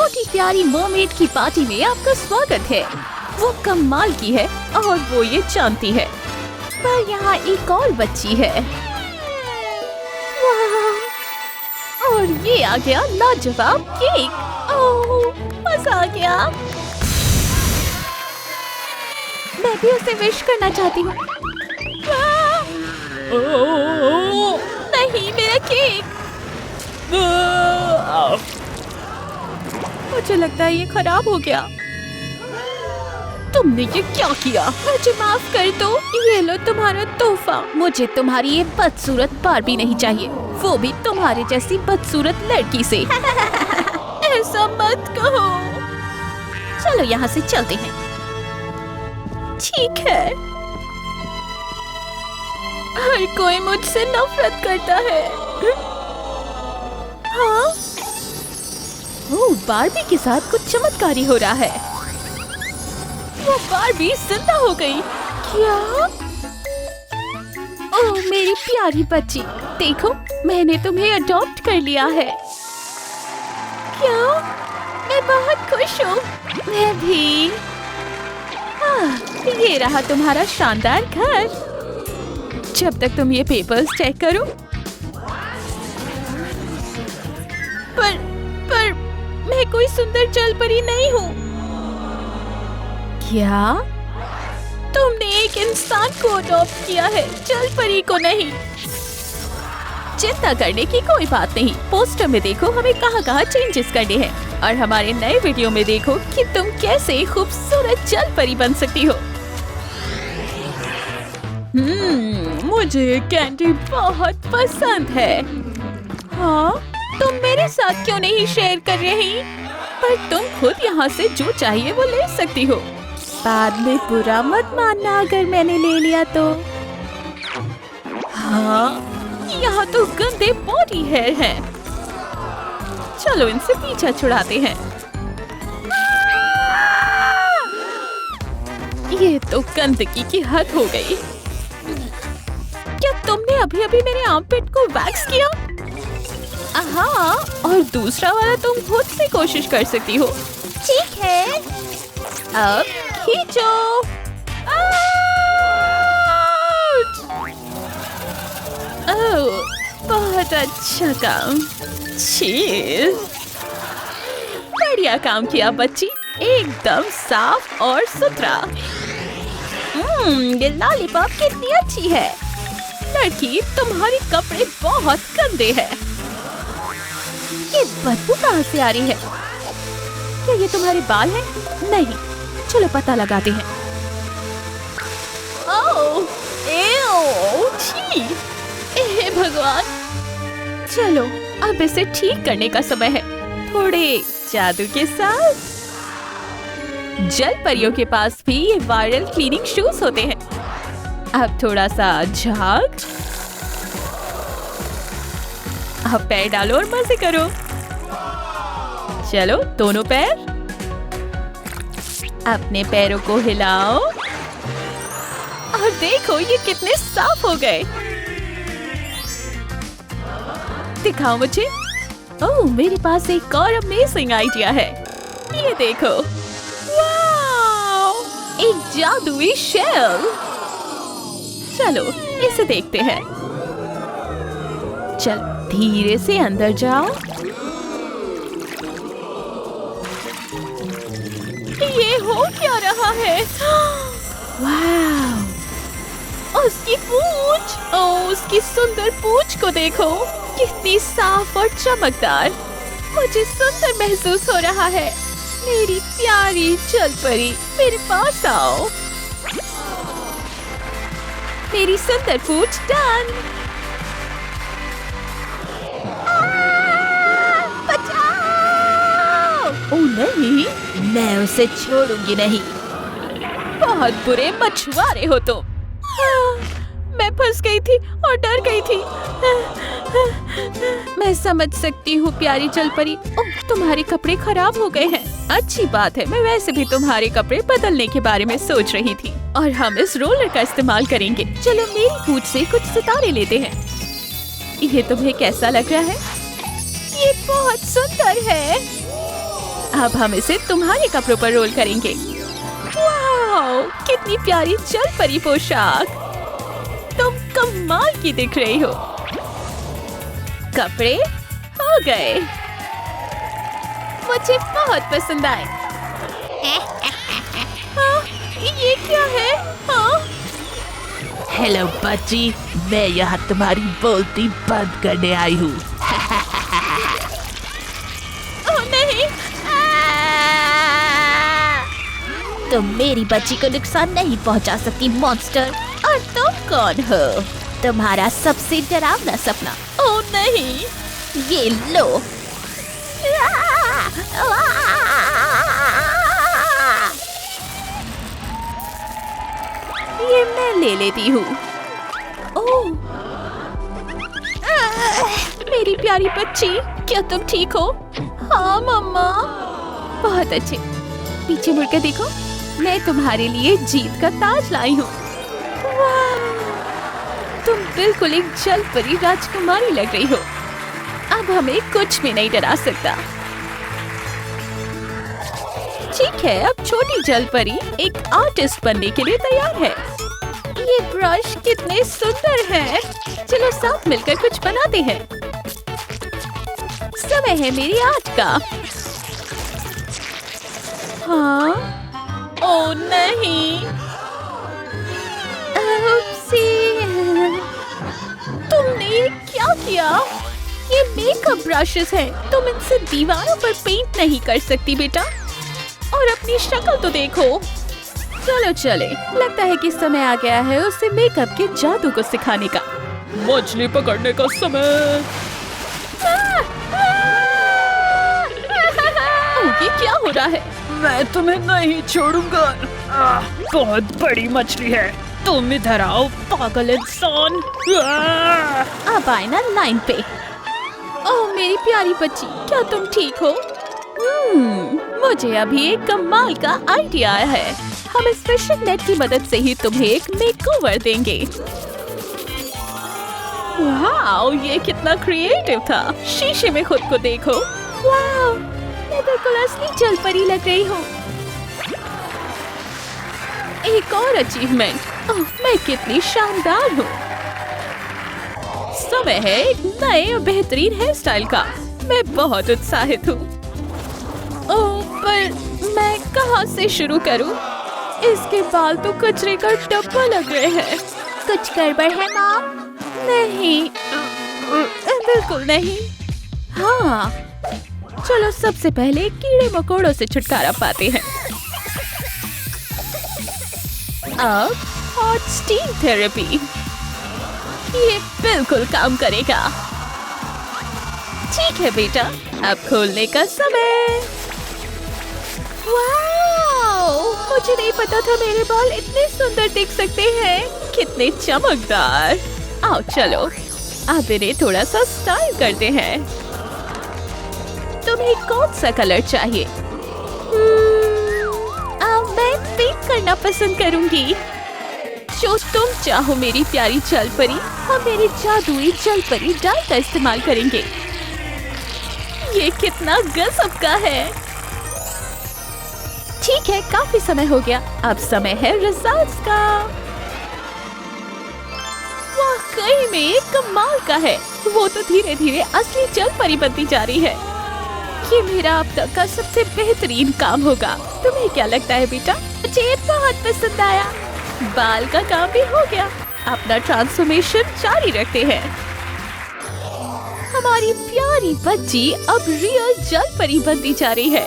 छोटी प्यारी मरमेड की पार्टी में आपका स्वागत है। वो कमाल की है और वो ये जानती है। पर यहाँ एक और बच्ची है। वाह! और ये आ गया लाजवाब केक। ओह, मजा आ गया। मैं भी उसे विश करना चाहती हूँ। नहीं, मेरा केक। मुझे लगता है ये खराब हो गया। तुमने ये क्या किया? मुझे माफ कर दो। ये लो तुम्हारा तोहफा। मुझे तुम्हारी ये बदसूरत बार्बी नहीं चाहिए, वो भी तुम्हारे जैसी बदसूरत लड़की से। ऐसा मत कहो। चलो यहाँ से चलते हैं। ठीक है। हर कोई मुझसे नफरत करता है। हाँ? ओह, बार्बी के साथ कुछ चमत्कारी हो रहा है। वो बार्बी जिंदा हो गई। क्या? ओह मेरी प्यारी बच्ची, देखो मैंने तुम्हें अडॉप्ट कर लिया है। क्या? मैं बहुत खुश हूँ। मैं भी। ये रहा तुम्हारा शानदार घर। जब तक तुम ये पेपर्स चेक करो। पर मैं कोई सुंदर जल परी नहीं हूँ। क्या? तुमने एक इंसान को अडॉप्ट किया है, जल परी को नहीं। चिंता करने की कोई बात नहीं। पोस्टर में देखो हमें कहाँ चेंजेस करने हैं और हमारे नए वीडियो में देखो कि तुम कैसे खूबसूरत जल परी बन सकती हो। मुझे कैंडी बहुत पसंद है। हाँ, तुम मेरे साथ क्यों नहीं शेयर कर रही? पर तुम खुद यहाँ से जो चाहिए वो ले सकती हो। बाद में बुरा मत मानना अगर मैंने ले लिया तो। हाँ, यहाँ तो गंदे बॉडी हेयर हैं। चलो इनसे पीछा छुड़ाते हैं। ये तो गंदगी की हद हो गई। क्या तुमने अभी मेरे आर्मपिट को वैक्स किया? हाँ, और दूसरा वाला तुम खुद से कोशिश कर सकती हो। ठीक है, अब खींचो। ओह, बहुत अच्छा काम। चीज़। बढ़िया काम किया बच्ची, एकदम साफ और सुथरा। ये लॉलीपॉप कितनी अच्छी है। लड़की, तुम्हारे कपड़े बहुत गंदे हैं। ये बदबू कहाँ से आ रही है? क्या ये तुम्हारे बाल हैं? नहीं, चलो पता लगाते हैं। ओह, एओ, छी, हे भगवान। चलो अब इसे ठीक करने का समय है, थोड़े जादू के साथ। जल परियों के पास भी ये वायरल क्लीनिंग शूज होते हैं। अब थोड़ा सा झाग। अब पैर डालो और मजे करो। चलो दोनों पैर। अपने पैरों को हिलाओ और देखो ये कितने साफ हो गए। दिखाओ मुझे। ओह, मेरे पास एक और अमेजिंग आइडिया है। ये देखो, वाओ, एक जादुई शेल। चलो इसे देखते हैं। चल धीरे से अंदर जाओ। ये हो क्या रहा है? वाव! उसकी पूंछ! ओह, उसकी सुंदर पूंछ को देखो, कितनी साफ और चमकदार। मुझे सुंदर महसूस हो रहा है। मेरी प्यारी जलपरी, मेरे पास आओ। मेरी सुंदर पूंछ डन। बचाओ! ओह नहीं, मैं उसे छोड़ूंगी नहीं। बहुत बुरे मछुआरे हो तुम। मैं फंस गई थी और डर गई थी। मैं समझ सकती हूँ प्यारी जलपरी। ओह, तुम्हारे कपड़े खराब हो गए हैं। अच्छी बात है, मैं वैसे भी तुम्हारे कपड़े बदलने के बारे में सोच रही थी और हम इस रोलर का इस्तेमाल करेंगे। चलो मेरी पूंछ से कुछ सितारे लेते हैं। ये तुम्हें कैसा लग रहा है? ये बहुत सुंदर है। अब हम इसे तुम्हारे कपड़ों पर रोल करेंगे। वाओ, कितनी प्यारी जल परी पोशाक। तुम कमाल की दिख रही हो। कपड़े हो गए। मुझे बहुत पसंद आए। हाँ, ये क्या है? हाँ? हेलो बच्ची, मैं यहाँ तुम्हारी बोलती बंद करने आई हूँ। ओह नहीं! तुम मेरी बच्ची को नुकसान नहीं पहुंचा सकती मॉन्स्टर। और तुम कौन हो? तुम्हारा सबसे डरावना सपना। ओह नहीं! ये लो। ये मैं ले लेती हूँ। ओह! मेरी प्यारी बच्ची, क्या तुम ठीक हो? हाँ मम्मा। बहुत अच्छे। पीछे मुड़कर देखो, मैं तुम्हारे लिए जीत का ताज लाई हूँ। वाह! तुम बिल्कुल एक जल परी राजकुमारी लग रही हो। अब हमें कुछ भी नहीं डरा सकता। ठीक है, अब छोटी जल परी एक आर्टिस्ट बनने के लिए तैयार है। ये ब्रश कितने सुंदर हैं। चलो साथ मिलकर कुछ बनाते हैं। समय है मेरी आर्ट का। हाँ? ओह नहीं! तुमने ये क्या किया? ये मेकअप ब्रशेस हैं। तुम इनसे दीवारों पर पेंट नहीं कर सकती बेटा। और अपनी शक्ल तो देखो। चलो चले, लगता है कि समय आ गया है उसे मेकअप के जादू को सिखाने का। मछली पकड़ने का समय। ये क्या हो रहा है? मैं तुम्हें नहीं छोड़ूंगा। बहुत बड़ी मछली है। तुम इधर आओ पागल इंसान। अब आए ना लाइन पे। ओह मेरी प्यारी बच्ची, क्या तुम ठीक हो? मुझे अभी एक कमाल का आइडिया आया है। हम इस फिशिंग नेट की मदद से ही तुम्हें एक मेकओवर देंगे। वाओ, ये कितना क्रिएटिव था। शीशे में खुद को देखो। वाओ, मैं बिल्कुल असली जल परी लग रही हूँ। एक और अचीवमेंट। ओह, मैं कितनी शानदार हूँ। समय है एक नए और बेहतरीन हेयर स्टाइल का। मैं बहुत उत्साहित हूँ। ओह, पर मैं कहाँ से शुरू करूँ? इसके बाल तो कचरे का डब्बा लग रहे हैं। कुछ गड़बड़ है माँ? नहीं, बिल्कुल नहीं। हाँ, चलो सबसे पहले कीड़े मकोड़ों से छुटकारा पाते हैं। अब हॉट स्टीम थेरेपी, ये बिल्कुल काम करेगा। ठीक है बेटा, अब खोलने का समय। वाओ, मुझे नहीं पता था मेरे बाल इतने सुंदर दिख सकते हैं। कितने चमकदार। आओ चलो, अब इन्हें थोड़ा सा स्टाइल करते हैं। तुम्हें कौन सा कलर चाहिए? अब मैं पिंक करना पसंद करूंगी। जो तुम चाहो मेरी प्यारी जल परी। हम मेरी जादुई जल परी डाई का इस्तेमाल करेंगे। ये कितना गजब का है। ठीक है, काफी समय हो गया। अब समय है रिजल्ट्स का। वाकई में ये कमाल का है। वो तो धीरे धीरे असली जल परी बनती जा रही है। ये मेरा अब तक का सबसे बेहतरीन काम होगा। तुम्हें क्या लगता है बेटा? मुझे बहुत पसंद आया। बाल का काम भी हो गया। अपना ट्रांसफॉर्मेशन जारी रखते हैं। हमारी प्यारी बच्ची अब रियल जल परी बनती जा रही है।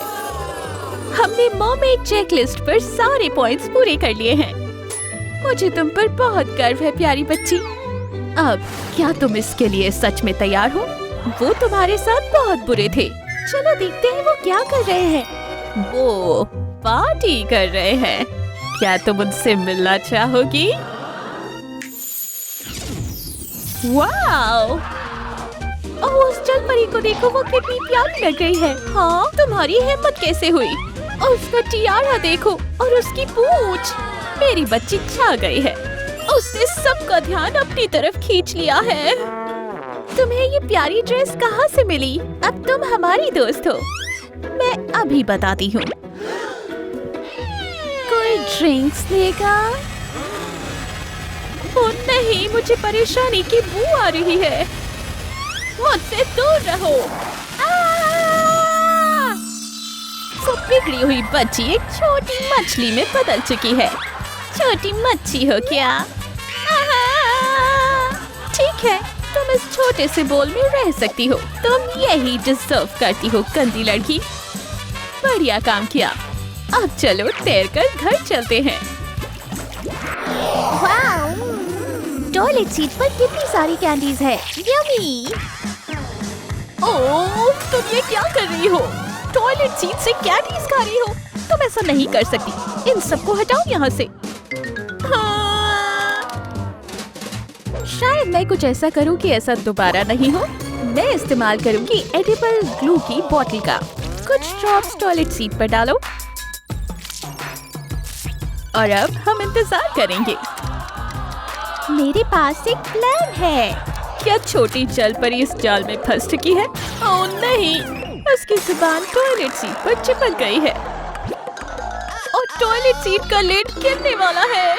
हमने मर्मेड चेकलिस्ट पर सारे पॉइंट्स पूरे कर लिए हैं। मुझे तुम पर बहुत गर्व है प्यारी बच्ची। अब क्या तुम इसके लिए सच में तैयार हो? वो तुम्हारे साथ बहुत बुरे थे। चलो देखते हैं वो क्या कर रहे हैं। वो पार्टी कर रहे हैं। क्या तुम उनसे मिलना चाहोगी? वाओ! ओह, उस जल परी को देखो, वो कितनी प्यारी लग रही है। हाँ, तुम्हारी हिम्मत कैसे हुई? और उसका टियारा देखो और उसकी पूंछ। मेरी बच्ची छा गई है। उसने सबका ध्यान अपनी तरफ खींच लिया है। तुम्हें ये प्यारी ड्रेस कहाँ से मिली? अब तुम हमारी दोस्त हो। मैं अभी बताती हूँ। कोई ड्रिंक्स देगा? ओह नहीं, मुझे परेशानी की बू आ रही है। मुझसे दूर रहो। वो बिगड़ी हुई बच्ची एक छोटी मछली में बदल चुकी है। छोटी मच्छी हो क्या? ठीक है, तुम इस छोटे से बोल में रह सकती हो। तुम यही डिजर्व करती हो, गंदी लड़की। बढ़िया काम किया। अब चलो तैरकर घर चलते हैं। टॉयलेट सीट पर कितनी सारी कैंडीज है। यम्मी। ओह, तुम ये क्या कर रही हो? टॉयलेट सीट से कैंडीज खा रही हो? तुम ऐसा नहीं कर सकती। इन सबको हटाओ यहाँ से। हाँ। शायद मैं कुछ ऐसा करूँ कि ऐसा दोबारा नहीं हो। मैं इस्तेमाल करूँगी एडिबल ग्लू की बोतल का। कुछ ड्रॉप्स टॉयलेट सीट पर डालो और अब हम इंतजार करेंगे। मेरे पास एक प्लान है। क्या छोटी जल परी इस जाल में फंस चुकी है? ओह नहीं, उसकी जुबान टॉयलेट सीट पर चिपक गई है और टॉयलेट सीट का लिड गिरने वाला है।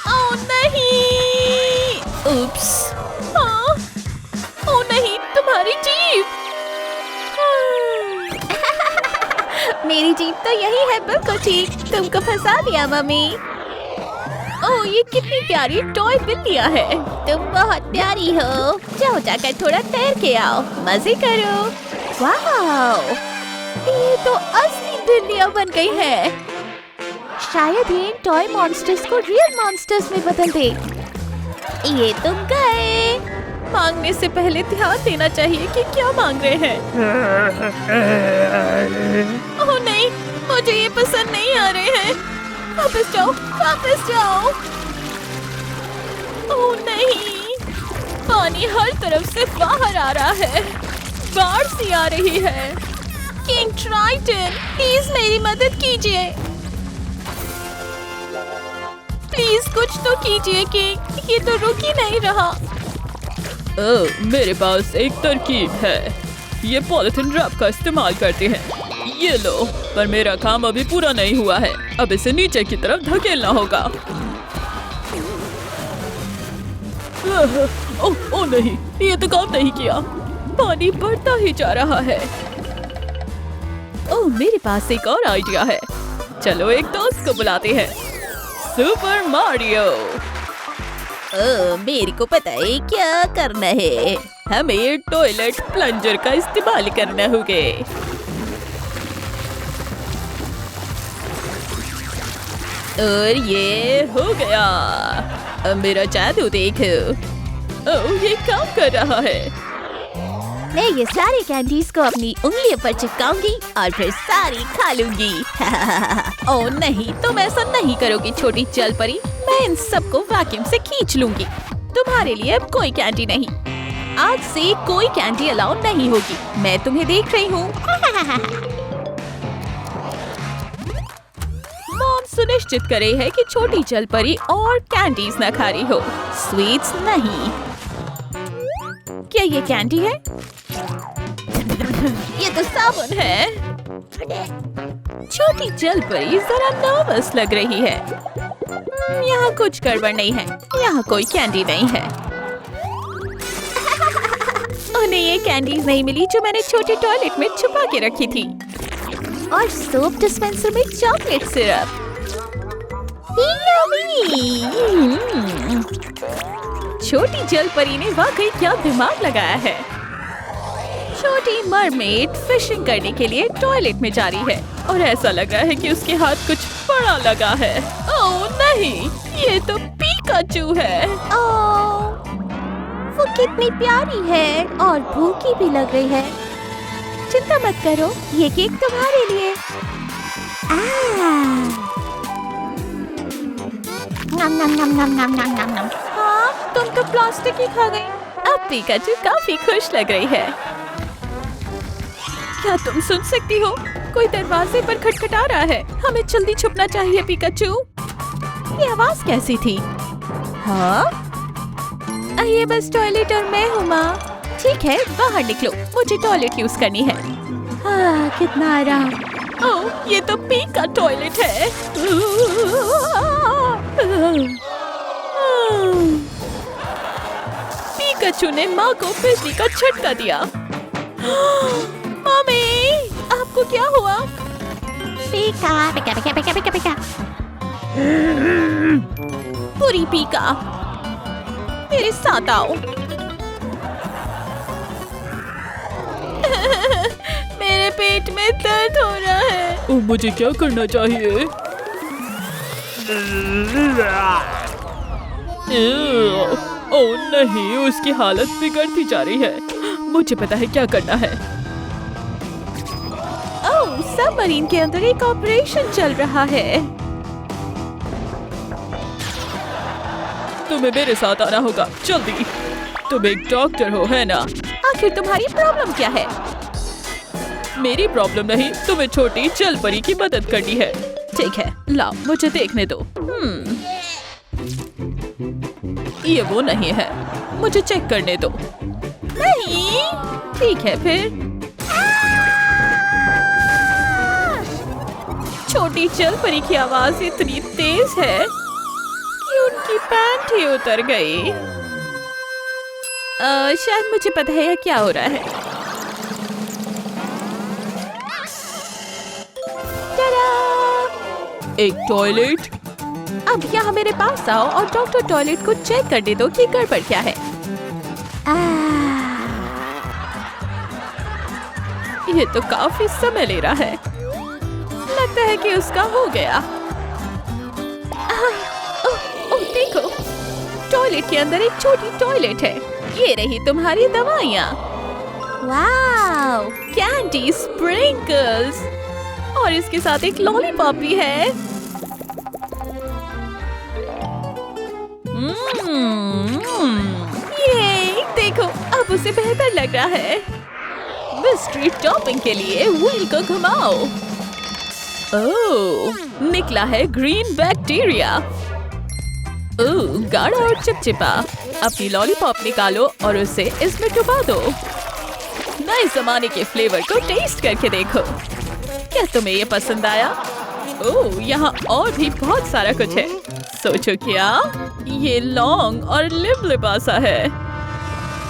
ओह नहीं! उप्स! हाँ! ओह नहीं, तुम्हारी जीभ! मेरी जीभ तो यही है, बिल्कुल ठीक। तुमको फंसा दिया मम्मी। ओह, ये कितनी प्यारी टॉय बिल्लियाँ है। तुम बहुत प्यारी हो। जाओ जाकर थोड़ा तैर के आओ, मजे करो। वाह, ये तो असली बिल्लियाँ बन गई है। शायद ये टॉय मॉन्स्टर्स को रियल मॉन्स्टर्स में बदल दे। ये तुम गए। मांगने से पहले ध्यान देना चाहिए कि क्या मांग रहे हैं। ओह नहीं, मुझे ये पसंद नहीं आ रहे हैं। वापस जाओ, वापस जाओ। ओह नहीं, पानी हर तरफ से बाहर आ रहा है। बाढ़ सी आ रही है। किंग ट्राइटन, प्लीज मेरी मदद कीजिए। प्लीज कुछ तो कीजिए किंग, ये तो रुक ही नहीं रहा। ओह, मेरे पास एक तरकीब है। ये पॉलिथीन रैप का इस्तेमाल करते हैं। ये लो, पर मेरा काम अभी पूरा नहीं हुआ है। अब इसे नीचे की तरफ धकेलना होगा। ओह नहीं, ये तो काम नहीं किया। पानी बढ़ता ही जा रहा है। ओह, मेरे पास एक और आइडिया है। चलो एक दोस्त को बुलाते हैं। Super Mario. ओह, मेरे को पता है क्या करना है। हमें टॉयलेट प्लंजर का इस्तेमाल करना होगा। और ये हो गया। अब मेरा जादू देखो। ओह, ये काम कर रहा है। मैं ये सारी कैंडीज को अपनी उंगलियों पर चिपकाऊंगी और फिर सारी खा लूंगी। ओह नहीं, तुम ऐसा नहीं करोगी छोटी जल परी। मैं इन सबको वैक्यूम से खींच लूंगी। तुम्हारे लिए अब कोई कैंडी नहीं। आज से कोई कैंडी अलाउ नहीं होगी। मैं तुम्हें देख रही हूँ। मॉम सुनिश्चित करे है कि छोटी जल परी और कैंडीज न खा रही हो, स्वीट्स नहीं। क्या ये कैंडी है? ये तो साबुन है। छोटी जल परी जरा नर्वस लग रही है। यहाँ कुछ गड़बड़ नहीं है। यहाँ कोई कैंडी नहीं है। उन्हें ये कैंडीज नहीं मिली जो मैंने छोटे टॉयलेट में छुपा के रखी थी। और सोप डिस्पेंसर में चॉकलेट सिरप। छोटी जल परी ने वाकई क्या दिमाग लगाया है। छोटी मरमेड फिशिंग करने के लिए टॉयलेट में जा रही है और ऐसा लग रहा है कि उसके हाथ कुछ बड़ा लगा है। ओह नहीं, ये तो पिकाचू है। ओह, वो कितनी प्यारी है और भूखी भी लग रही है। चिंता मत करो, ये केक तुम्हारे लिए। नम नम नम नम नम नम नम नम। हाँ, तुम तो प्लास्टिक ही खा गई। अब पिकाचू काफी खुश लग रही है। क्या तुम सुन सकती हो? कोई दरवाजे पर खटखटा रहा है। हमें जल्दी छुपना चाहिए पिकाचू। ये आवाज कैसी थी? हाँ, ये बस टॉयलेट और मैं हूँ माँ। ठीक है, बाहर निकलो, मुझे टॉयलेट यूज करनी है। कितना आराम। ओह, ये तो पी का टॉयलेट है। पिकाचू ने माँ को बिजली का झटका दिया। मम्मी, आपको क्या हुआ? पिका पिका पिका पिका पिका पिका। पूरी पीका, मेरे साथ आओ। मेरे पेट में दर्द हो रहा है। ओह, मुझे क्या करना चाहिए? ओह नहीं, उसकी हालत बिगड़ती जा रही है। मुझे पता है क्या करना है। ओह, सबमरीन के अंदर एक ऑपरेशन चल रहा है। तुम्हें मेरे साथ आना होगा, जल्दी। तुम एक डॉक्टर हो, है ना? आखिर तुम्हारी प्रॉब्लम क्या है? मेरी प्रॉब्लम नहीं, तुम्हें छोटी जल परी की मदद करनी है। ठीक है, लाओ मुझे देखने दो। ये वो नहीं है, मुझे चेक करने दो। नहीं, ठीक है फिर। छोटी जल परी की आवाज इतनी तेज है कि उनकी पैंट ही उतर गई। शायद मुझे पता है क्या हो रहा है। एक टॉयलेट। अब यहाँ मेरे पास आओ और डॉक्टर टॉयलेट को चेक करने दो कि गड़बड़ क्या है। ये तो काफी समय ले रहा है। लगता है कि उसका हो गया। ओह, देखो, टॉयलेट के अंदर एक छोटी टॉयलेट है। ये रही तुम्हारी दवाइयाँ। वाव, कैंडी स्प्रिंकल्स और इसके साथ एक लॉलीपॉप भी है। ये देखो, अब उसे बेहतर लग रहा है। मिस्ट्री टॉपिंग के लिए व्हील को घुमाओ। ओह, निकला है ग्रीन बैक्टीरिया। ओह, गाढ़ा और चिपचिपा। अपनी लॉलीपॉप निकालो और उसे इसमें डुबा दो। नए जमाने के फ्लेवर को टेस्ट करके देखो। क्या तुम्हें ये पसंद आया? ओह, यहाँ और भी बहुत सारा कुछ है। सोचो क्या? ये लौंग और लिबलिबासा है।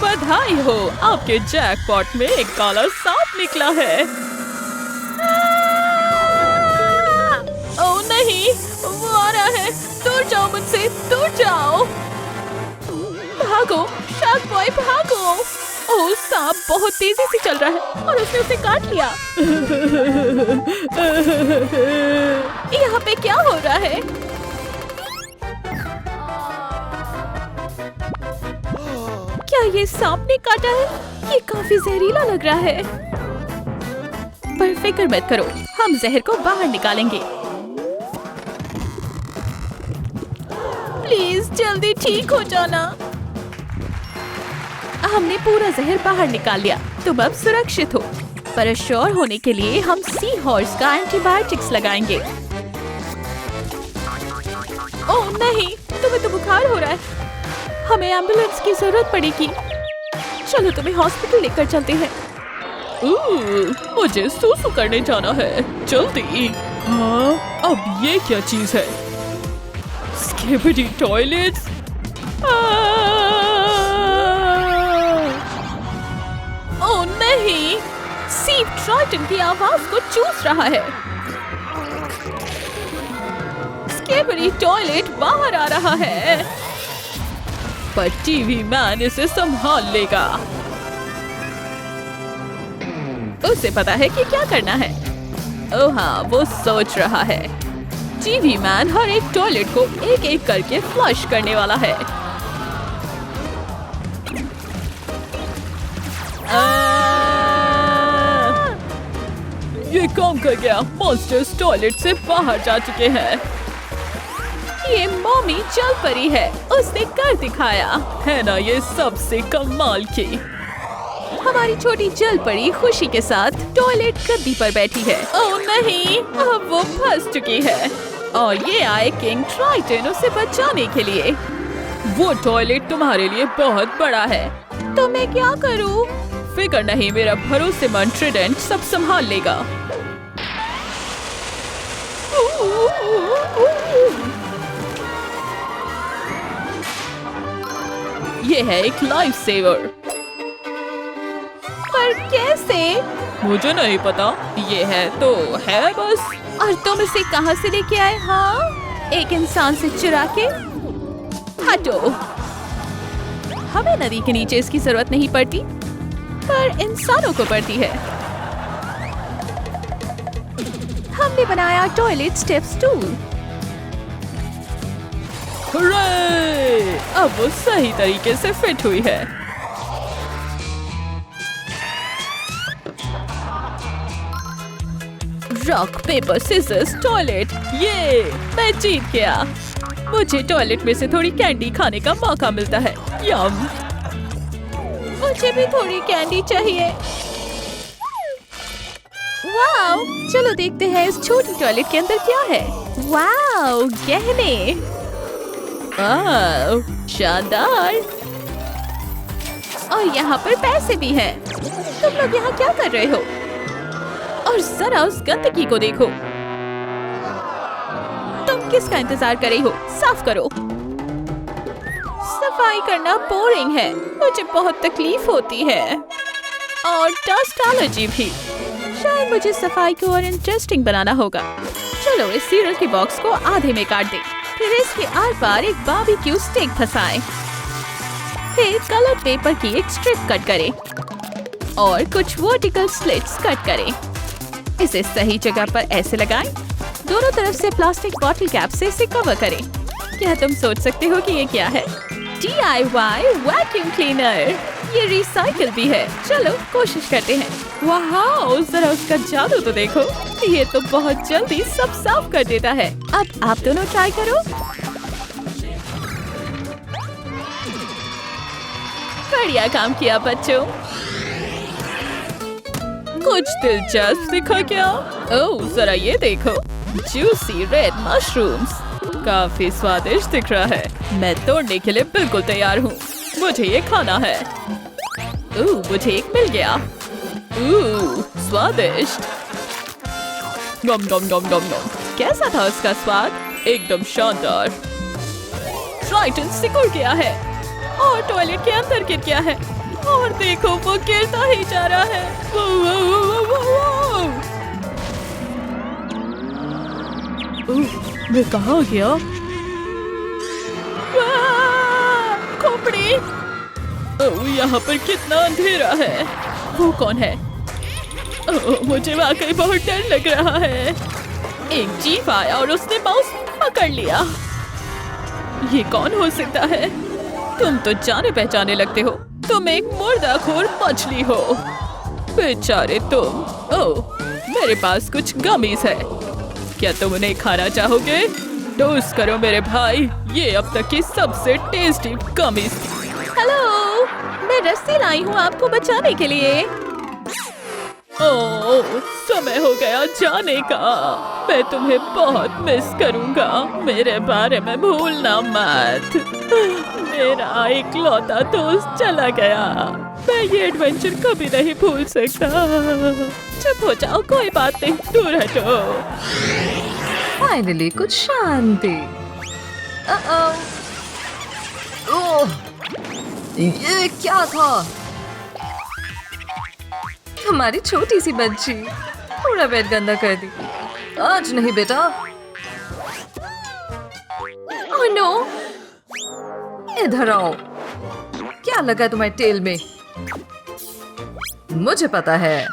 बधाई हो, आपके जैकपॉट में एक काला सांप निकला है। ओह नहीं, वो आ रहा है। दूर जाओ मुझसे, दूर जाओ। भागो शार्क बॉय, भागो। ओह, सांप बहुत तेजी से चल रहा है और उसने उसे काट लिया। यहाँ पे क्या हो रहा है? क्या ये सांप ने काटा है? ये काफी जहरीला लग रहा है। पर फिक्र मत करो, हम जहर को बाहर निकालेंगे। प्लीज जल्दी ठीक हो जाना। हमने पूरा जहर बाहर निकाल लिया, तुम अब सुरक्षित हो। पर श्योर होने के लिए हम सी हॉर्स का एंटीबायोटिक्स लगाएंगे। ओह नहीं, तुम्हें तो बुखार हो रहा है। हमें एम्बुलेंस की जरूरत पड़ेगी। चलो तुम्हें हॉस्पिटल लेकर चलते हैं। मुझे सूसू करने जाना है, जल्दी। हाँ, अब ये क्या चीज है? Skibidi toilets. ओह नहीं, सीप ट्राइटन की आवाज को चूस रहा है। स्किबिडी टॉयलेट बाहर आ रहा है। पर टीवी मैन इसे संभाल लेगा। उसे पता है कि क्या करना है। ओह हाँ, वो सोच रहा है। टीवी मैन हर एक टॉयलेट को एक एक करके फ्लश करने वाला है। ये काम कर गया। मॉन्स्टर्स टॉयलेट से बाहर जा चुके हैं। ये मॉमी जल परी है, उसने कर दिखाया। है ना ये सबसे कमाल की। हमारी छोटी जल परी खुशी के साथ टॉयलेट गद्दी पर बैठी है। ओह नहीं, अब वो फंस चुकी है और ये आए किंग ट्राइटन उसे बचाने के लिए। वो टॉयलेट तुम्हारे लिए बहुत बड़ा है। तो मैं क्या करूं? फिक्र नहीं, मेरा भरोसेमंद ट्रिडेंट सब संभाल लेगा। ये है एक लाइफ सेवर। पर कैसे? मुझे नहीं पता, ये है तो है बस। और तुम इसे कहाँ से लेके आए? हाँ, एक इंसान से चुरा के? हटो। हमें नदी के नीचे इसकी जरूरत नहीं पड़ती, पर इंसानों को पड़ती है। हमने बनाया टॉयलेट स्टेप्स टूल। हुर्रे! अब वो सही तरीके से फिट हुई है। Rock paper scissors toilet. ये मैं जीत गया। मुझे टॉयलेट में से थोड़ी कैंडी खाने का मौका मिलता है। यम। मुझे भी थोड़ी कैंडी चाहिए। वाओ, चलो देखते हैं इस छोटी टॉयलेट के अंदर क्या है। वाओ, गहने। शानदार। और यहाँ पर पैसे भी हैं। तुम लोग यहाँ क्या कर रहे हो? और जरा उस गंदगी को देखो। तुम किसका इंतजार कर रही हो? साफ करो। सफाई करना बोरिंग है, मुझे बहुत तकलीफ होती है। और डस्ट एलर्जी भी। शायद मुझे सफाई को और इंटरेस्टिंग बनाना होगा। चलो इस सीरियल के बॉक्स को आधे में काट दें। फिर इसके आर पार एक बारबेक्यू स्टिक फंसाएं। फिर कलर पेपर की एक स्ट्रिप कट करें और कुछ वर्टिकल स्लिट्स कट करें। इसे सही जगह पर ऐसे लगाएं। दोनों तरफ से प्लास्टिक बॉटल कैप से इसे कवर करें। क्या तुम सोच सकते हो कि ये क्या है? DIY vacuum cleaner. ये रिसाइकिल भी है। चलो कोशिश करते हैं। वाह, जरा उसका जादू तो देखो। ये तो बहुत जल्दी सब साफ कर देता है। अब आप दोनों ट्राई करो। बढ़िया काम किया बच्चों। कुछ दिलचस्प दिखा क्या? ओह, जरा ये देखो। Juicy red mushrooms. काफी स्वादिष्ट दिख रहा है। मैं तोड़ने के लिए बिल्कुल तैयार हूँ। मुझे ये खाना है। मुझे एक मिल गया। स्वादिष्ट। गम गम गम गम गम। कैसा था उसका स्वाद? एकदम शानदार। ट्राइटन सिकुड़ गया है और टॉयलेट के अंदर गिर गया है। और देखो वो गिरता ही जा रहा है। मैं कहाँ गया? खोपड़ी। यहाँ पर कितना अंधेरा है। वो कौन है? मुझे वाकई बहुत डर लग रहा है। एक जीव आया और उसने माउस पकड़ लिया। ये कौन हो सकता है? तुम तो जाने पहचाने लगते हो। तुम एक मुर्दाखोर मछली हो। बेचारे तुम। ओह, मेरे पास कुछ गमीज है। क्या तुम उन्हें खाना चाहोगे? टोस्ट करो मेरे भाई। ये अब तक की सबसे टेस्टी गमीज थी। हेलो, मैं रस्सी लाई हूँ आपको बचाने के लिए। ओह, समय हो गया जाने का। मैं तुम्हें बहुत मिस करूँगा। मेरे बारे में भूलना मत। मेरा इकलौता दोस्त चला गया। मैं ये एडवेंचर कभी नहीं भूल सकता। चुप हो जाओ, कोई बात नहीं, दूर हटो। फाइनली कुछ शांति। ओह, ये क्या था? हमारी छोटी सी बच्ची पूरा बेड गंदा कर दी। आज नहीं बेटा। ओह नो, इधर आओ। क्या लगा तुम्हारे टेल में? मुझे पता है।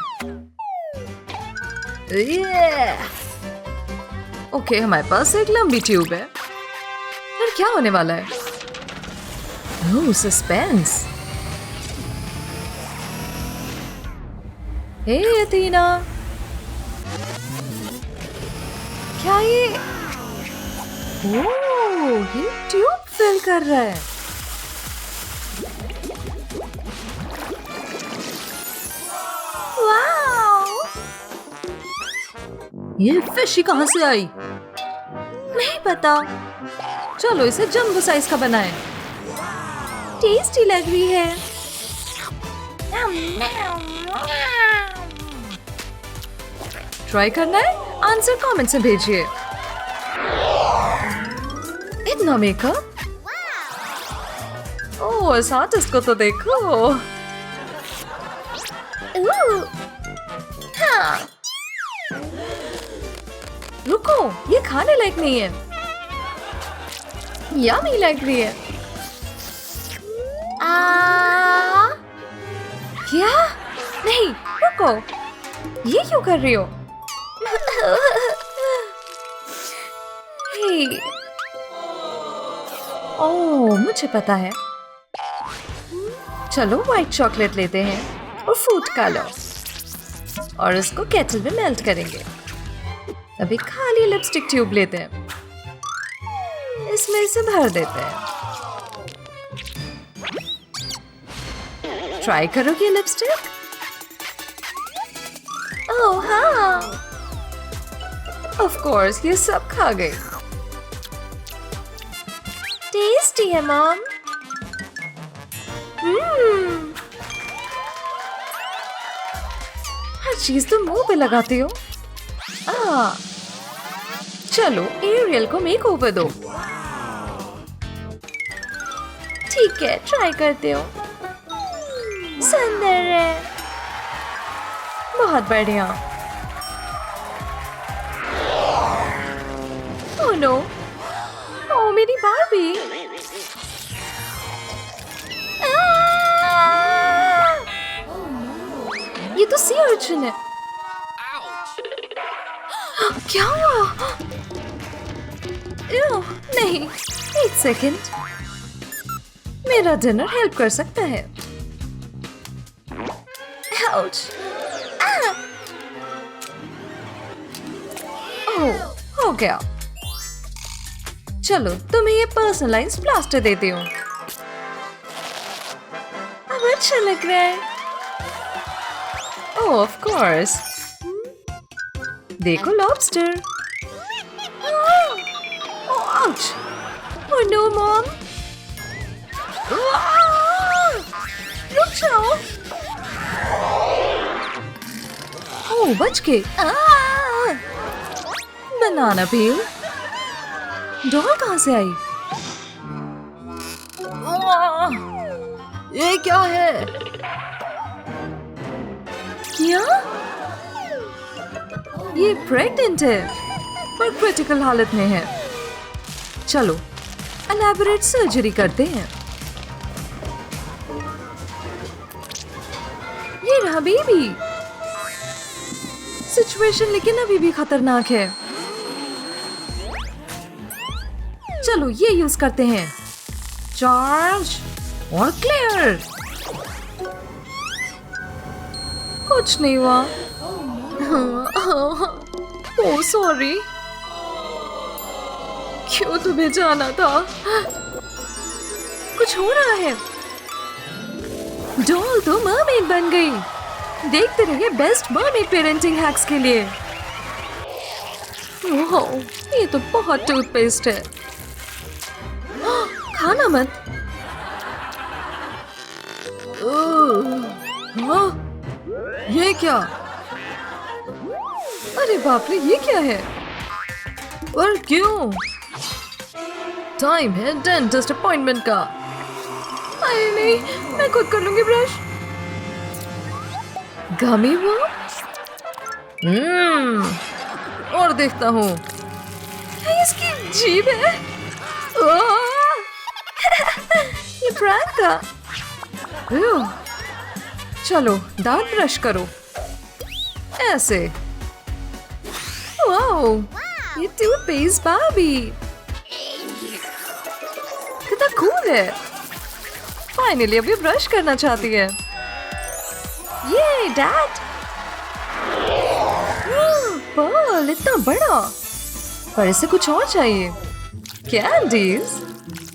ओके, हमारे पास एक लंबी ट्यूब है। फिर क्या होने वाला है? ओह, सस्पेंस। हे अथीना, क्या ये? ओह, ये ट्यूब फिल कर रहा है। वाओ! ये फिश कहाँ से आई? नहीं पता। चलो इसे जंबो साइज का बनाएं। टेस्टी लग रही है। ट्राई करना है? आंसर कमेंट से भेजिए। इतना मेकअप? ओह, इस आर्टिस्ट को तो देखो। रुको, ये खाने लायक नहीं है। यम्मी लग रही है। क्या? नहीं, रुको, ये क्यों कर रही हो? हे। ओह, मुझे पता है। चलो व्हाइट चॉकलेट लेते हैं और फूड कलर और इसको केटल में मेल्ट करेंगे। अभी खाली लिपस्टिक ट्यूब लेते हैं, इसमें इसे भर देते हैं। ट्राई करोगे लिपस्टिक? ओह हाँ, ऑफ कोर्स ये सब खा गए। टेस्टी है मॉम। हर चीज तो मुंह पे लगाती हो। चलो एरियल को मेक ओवर दो। ठीक है, ट्राई करते हो। सुंदर है, बहुत बढ़िया। ओह नो, ओह मेरी बार्बी। ये तो सी अर्चिन है। क्या हुआ? नहीं, एक सेकंड, मेरा डिनर हेल्प कर सकता है। Ouch. ओह, हो गया। चलो तुम्हें ये पर्सनलाइज्ड प्लास्टर देती हूँ। अब अच्छा लग रहा है। ओह ऑफ कोर्स। देखो lobster. Ouch! Oh no, mom! रुक जाओ। ओह बच गए। बनाना पील। डॉल कहाँ से आई? ये क्या है? क्या? ये प्रेग्नेंट है पर क्रिटिकल हालत में है। चलो एलैबोरेट सर्जरी करते हैं। ये रहा बेबी। सिचुएशन लेकिन अभी भी खतरनाक है। चलो ये यूज करते हैं। चार्ज और क्लियर। कुछ नहीं हुआ। ओह सॉरी, क्यों तुम्हें जाना था? कुछ हो रहा है। डॉल तो मरमेड बन गई। देखते रहिए बेस्ट मरमेड पेरेंटिंग हैक्स के लिए। ओह, ये तो बहुत टूथपेस्ट है। खाना मत। ये क्या? अरे बाप रे, ये क्या है? और क्यों? टाइम है डेंटिस्ट अपॉइंटमेंट का। अरे नहीं, मैं खुद कर लूंगी ब्रश। गमी वो? और देखता हूँ। इसकी जीभ है। ये प्रैंक था। चलो दांत ब्रश करो ऐसे। वाओ, ये टूथपेस्ट बार्बी कितना कूल है। फाइनली अब ये ब्रश करना चाहती है। ये डैड, पर्ल इतना बड़ा, पर इसे कुछ और चाहिए। कैंडीज,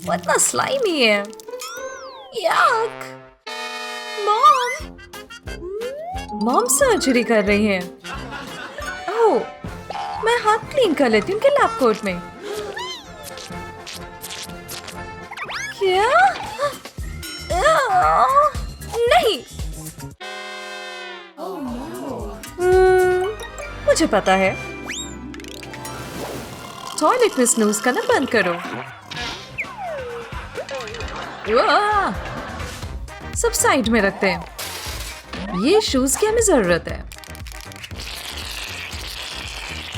वो इतना स्लाइमी है। याक। मॉम सर्जरी कर रही है। ओह, मैं हाथ क्लीन कर लेती हूँ उनके लैब कोट में। क्या? नहीं, मुझे पता है। टॉयलेट में स्नूज करना बंद करो। वाह! सब साइड में रखते हैं। ये शूज की हमें जरूरत है।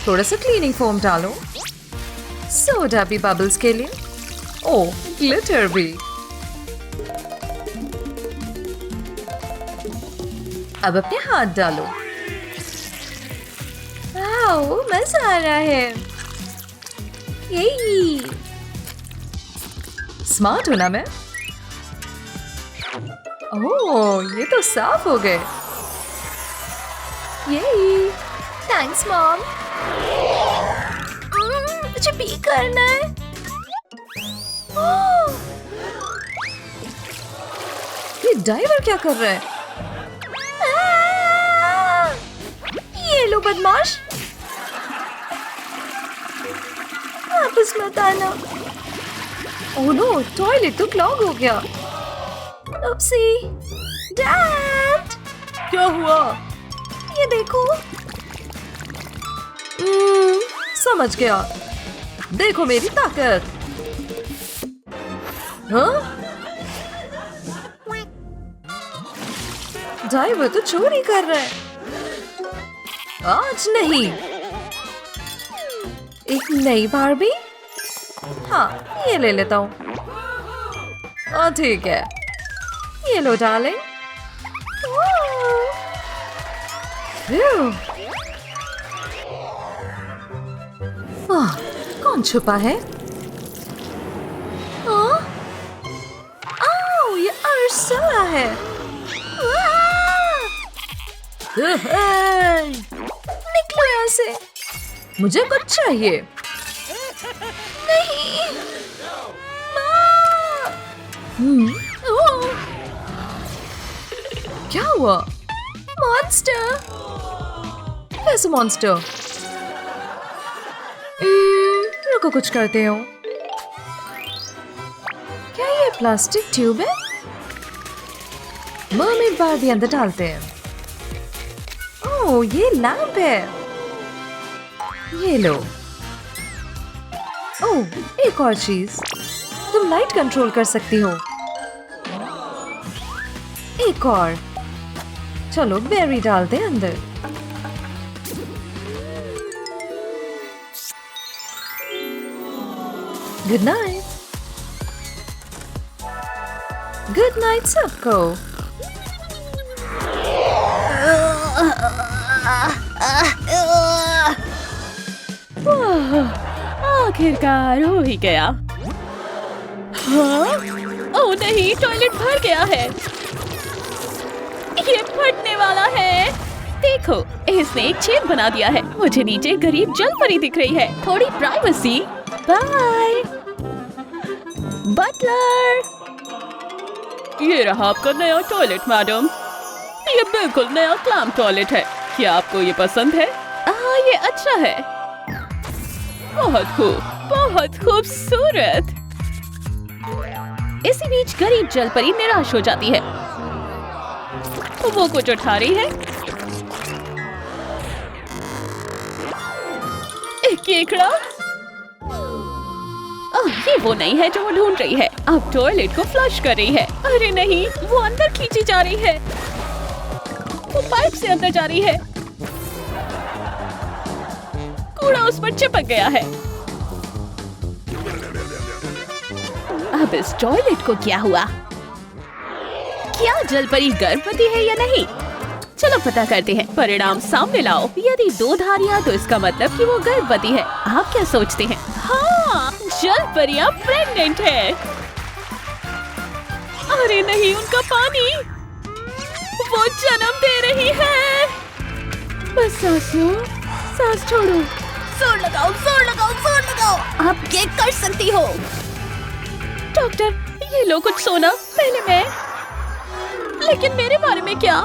थोड़ा सा क्लीनिंग फोम डालो। सोडा भी बबल्स के लिए। ओ, ग्लिटर भी। अब अपने हाथ डालो। वाओ, मजा आ रहा है। यही स्मार्ट हूं ना मैं? ओह, ये तो साफ हो गए। यही थैंक्स मॉम। मुझे पी करना है। ये डाइवर क्या कर रहा है? ये लो बदमाश, वापस मत आना। ओह नो, टॉयलेट तो क्लॉग हो गया। उपसी। डैड, क्या हुआ? ये देखो। समझ गया। देखो मेरी ताकत। हाँ? ड्राइवर तो चोरी कर रहा है। आज नहीं। एक नई बारबी? हाँ, ये ले लेता हूँ। ठीक है, ये लो डार्लिंग। कौन छुपा है? ये अर्सला है। निकलो यहाँ से, मुझे कुछ चाहिए। नहीं। क्या हुआ? मॉन्स्टर। कैसे मॉन्स्टर? रुको, कुछ करते हो। क्या ये प्लास्टिक ट्यूब है? मर्मेड बारबी अंदर डालते हैं। ओह, ये लैंप है। ये लो। ओह, एक और चीज, तुम लाइट कंट्रोल कर सकती हो। एक और। चलो बेरी डालते हैं अंदर। Good night. गुड नाइट सबको। आखिरकार हो ही गया। हाँ? ओह नहीं, टॉयलेट भर गया है। ये फटने वाला है। देखो, इसने एक छेद बना दिया है। मुझे नीचे गरीब जल परी दिख रही है। थोड़ी प्राइवेसी। Bye Buttler. ये रहा आपका नया टॉयलेट मैडम। ये बिल्कुल नया क्लैम टॉयलेट है। क्या आपको ये पसंद है? हाँ, ये अच्छा है। बहुत खूबसूरत। इसी बीच गरीब जल परी निराश हो जाती है। तो वो कुछ उठा रही है। एक केकड़ा। ये वो नहीं है जो वो ढूंढ रही है। अब टॉयलेट को फ्लश कर रही है। अरे नहीं, वो अंदर खींची जा रही है। वो पाइप से अंदर जा रही है। कूड़ा उस पर चिपक गया है। अब इस टॉयलेट को क्या हुआ? क्या जलपरी गर्भवती है या नहीं? चलो पता करते हैं। परिणाम सामने लाओ। यदि 2 धारियां तो इसका मतलब कि वो गर्भवती है। आप क्या सोचते हैं? हाँ, जलपरियां प्रेग्नेंट है। अरे नहीं, उनका पानी। वो जन्म दे रही है। बस सांस लो, सांस छोड़ो। जोर लगाओ, जोर लगाओ, जोर लगाओ। आप ये कर सकती हो। डॉक्टर, ये लो कुछ सोना। पहले मैं। लेकिन मेरे बारे में क्या?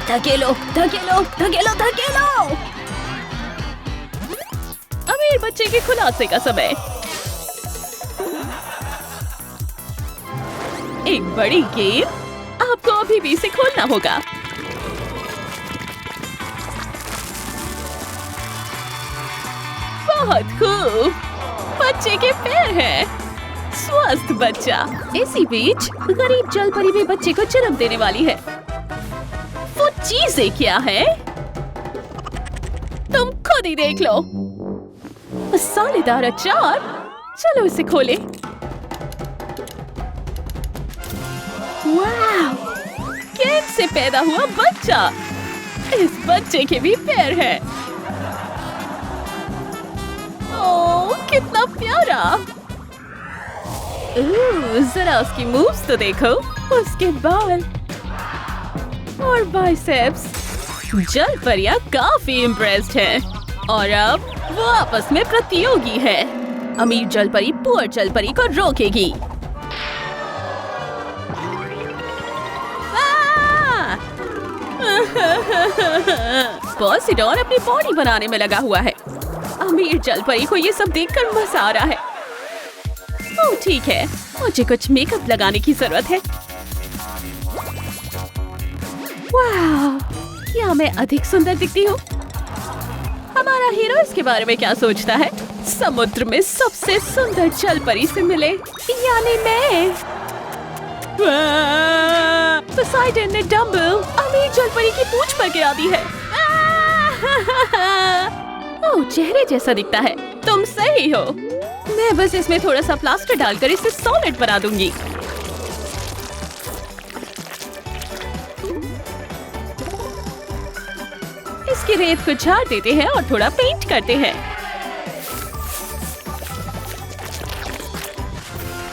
धकेलो, धकेलो, धकेलो, धकेलो। अमीर बच्चे के खुलासे का समय। एक बड़ी गेम। आपको अभी भी इसे खोलना होगा। बहुत खूब। बच्चे के पैर हैं। स्वस्थ बच्चा। इसी बीच गरीब जल परी भी बच्चे को जन्म देने वाली है। वो चीजें क्या है? तुम खुद ही देख लो। सालेदार अचार। चलो इसे खोले। वाह! केक से पैदा हुआ बच्चा। इस बच्चे के भी पैर हैं। ओह, कितना प्यारा। जरा उसकी मूव्स तो देखो। उसके बाल और बाइसेप्स। जल परियां काफी इम्प्रेस्ड है और अब वो आपस में प्रतियोगी है। अमीर जल परी पुअर जल परी को रोकेगी। पॉसिडॉन अपनी बॉडी बनाने में लगा हुआ है। अमीर जल परी को ये सब देखकर मजा आ रहा है। ओह ठीक है, मुझे कुछ मेकअप लगाने की जरूरत है। वाह, क्या मैं अधिक सुंदर दिखती हूँ? हमारा हीरो इसके बारे में क्या सोचता है? समुद्र में सबसे सुंदर जल परी से मिले, यानी मैं। पोसाइडन ने डम्बल अमीर जल परी की पूंछ पर गिरा दी है। ओह, चेहरे जैसा दिखता है। तुम सही हो। मैं बस इसमें थोड़ा सा प्लास्टर डालकर इसे सॉलिड बना दूंगी। इसकी रेत को झाड़ देते हैं और थोड़ा पेंट करते हैं।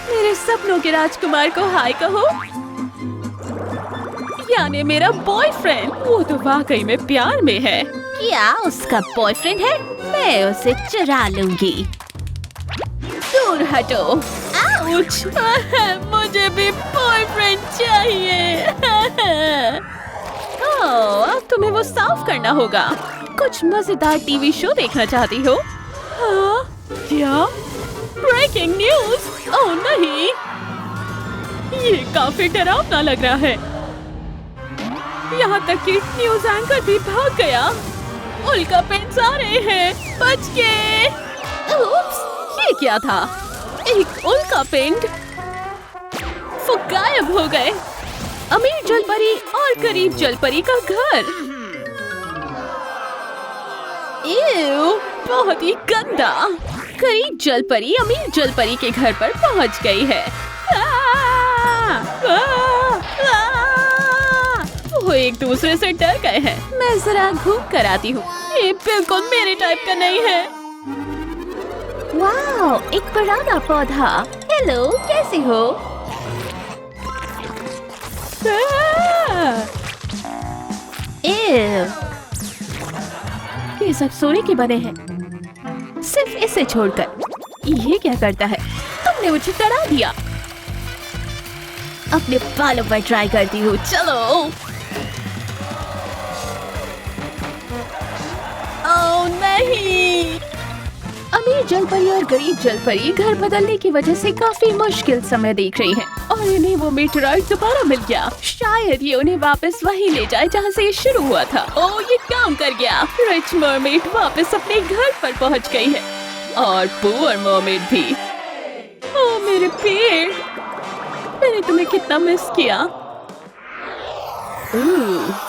मेरे सपनों के राजकुमार को हाय कहो, यानी मेरा बॉयफ्रेंड। वो तो वाकई में प्यार में है। क्या उसका बॉयफ्रेंड है? मैं उसे चुरा लूंगी। दूर हटो। आउच! मुझे भी बॉयफ्रेंड चाहिए। अब तुम्हें वो साफ करना होगा। कुछ मजेदार टीवी शो देखना चाहती हो? हाँ? क्या? Breaking news! ओह नहीं, ये काफी डरावना लग रहा है। यहाँ तक कि न्यूज एंकर भी भाग गया। उल्का पेंट्स आ रहे हैं। बच गए। उप्स, ये क्या था? एक उल्का पेंट। वो गायब हो गए। अमीर जल परी और गरीब जल परी का घर। एव, बहुत ही गंदा। गरीब जल परी अमीर जल परी के घर पर पहुंच गई है। वो एक दूसरे से डर गए हैं। मैं जरा घूम कर आती हूँ। ये बिल्कुल मेरे टाइप का नहीं है। वाह, एक पुराना पौधा। हेलो, कैसे हो? ये सब सोने के बने हैं, सिर्फ इसे छोड़कर। ये क्या करता है? तुमने मुझे डरा दिया। अपने बालों पर ट्राई करती हूँ। चलो। ओह नहीं। अमीर जल परी और गरीब जल परी घर बदलने की वजह से काफी मुश्किल समय देख रही हैं और इन्हें वो मीटरॉइड दोबारा मिल गया। शायद ये उन्हें वापस वहीं ले जाए जहाँ से ये शुरू हुआ था। ओह, ये काम कर गया। रिच मरमेड वापस अपने घर पर पहुँच गई है और पुअर मरमेड भी। ओह मेरे पेड़, मैंने तुम्हें कितना मिस किया।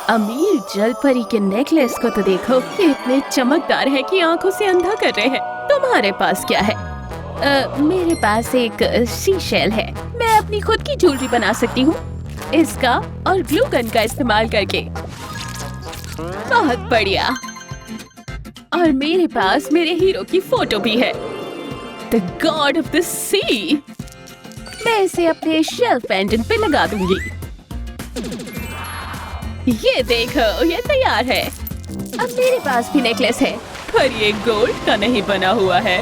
अमीर जल परी के नेकलेस को तो देखो, ये इतने चमकदार है कि आंखों से अंधा कर रहे हैं। तुम्हारे पास क्या है? मेरे पास एक शीशेल है। मैं अपनी खुद की ज्वेलरी बना सकती हूँ इसका और ग्लू गन का इस्तेमाल करके। बहुत बढ़िया। और मेरे पास मेरे हीरो की फोटो भी है, द गॉड ऑफ द सी। मैं इसे अपने शेल्फ पेंडेंट पे लगा दूंगी। ये देखो, ये तैयार है। अब मेरे पास भी नेकलेस है, पर ये गोल्ड का नहीं बना हुआ है।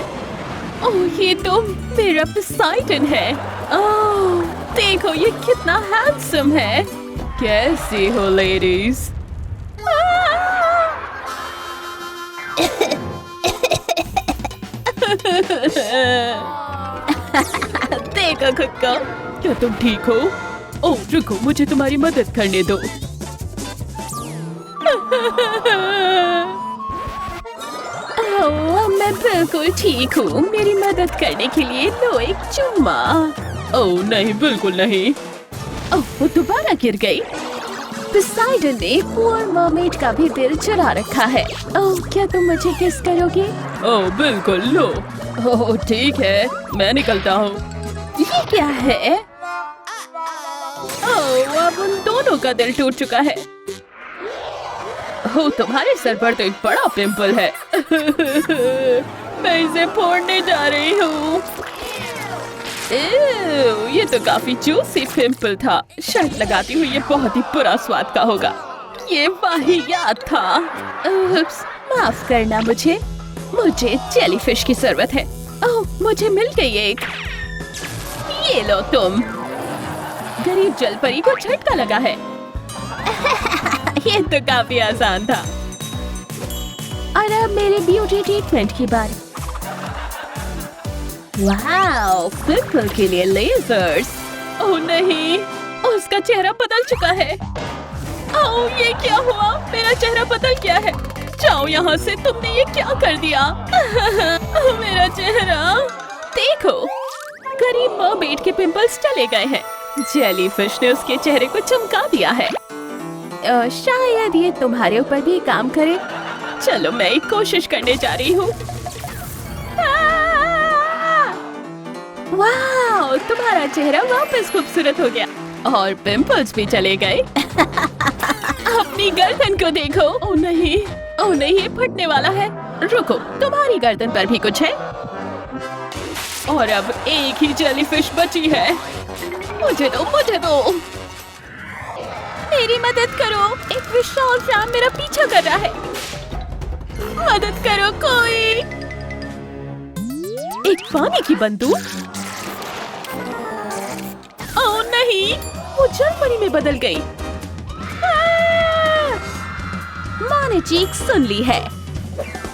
ओह, ये तो मेरा पोसाइडन है। ओह, देखो ये कितना हैंडसम है। कैसी हो लेडीज? देखो खुद को। क्या तुम ठीक हो? ओह रुको, मुझे तुम्हारी मदद करने दो। ओह, मैं मैं बिल्कुल ठीक हूँ। मेरी मदद करने के लिए लो एक चुम्मा। ओह नहीं, बिल्कुल नहीं। ओह, वो दोबारा गिर गई। पोसाइडन ने पुअर मरमेड का भी दिल चुरा रखा है। ओह, क्या तुम मुझे किस करोगे? ओह बिल्कुल, लो। ओह ठीक है, मैं निकलता हूँ। ये क्या है? ओह, अब उन दोनों का दिल टूट चुका है। ओह, तुम्हारे सर पर तो एक बड़ा पिंपल है। मैं इसे फोड़ने जा रही हूँ। ये तो काफी जूसी पिंपल था। शायद लगाती हुई ये बहुत ही बुरा स्वाद का होगा। ये वाहियात था। उप्स, माफ करना मुझे जेलीफिश की जरूरत है। ओह, मुझे मिल गई एक। ये लो तुम। गरीब जलपरी को झटका लगा है। ये तो काफी आसान था। और अब मेरे ब्यूटी ट्रीटमेंट की बारी। वाओ, पिंपल के लिए लेजर्स। ओह नहीं, उसका चेहरा बदल चुका है। ओह ये क्या हुआ? मेरा चेहरा बदल गया है। जाओ यहाँ से, तुमने ये क्या कर दिया? मेरा चेहरा देखो, गरीब मरमेड के पिंपल्स चले गए हैं। जेलीफिश ने उसके चेहरे को चमका दिया है। शायद ये तुम्हारे ऊपर भी काम करे। चलो मैं एक कोशिश करने जा रही हूँ। वाह, तुम्हारा चेहरा वापस खूबसूरत हो गया और पिंपल्स भी चले गए। अपनी गर्दन को देखो। ओह नहीं, ये फटने वाला है। रुको, तुम्हारी गर्दन पर भी कुछ है। और अब एक ही जेलीफिश बची है। मुझे दो। मेरी मदद करो। एक विशाल फ्राम मेरा पीछा कर रहा है। मदद करो कोई। एक पानी की बंदूक। ओह नहीं, वो जलपरी में बदल गई। माँ ने चीख सुन ली है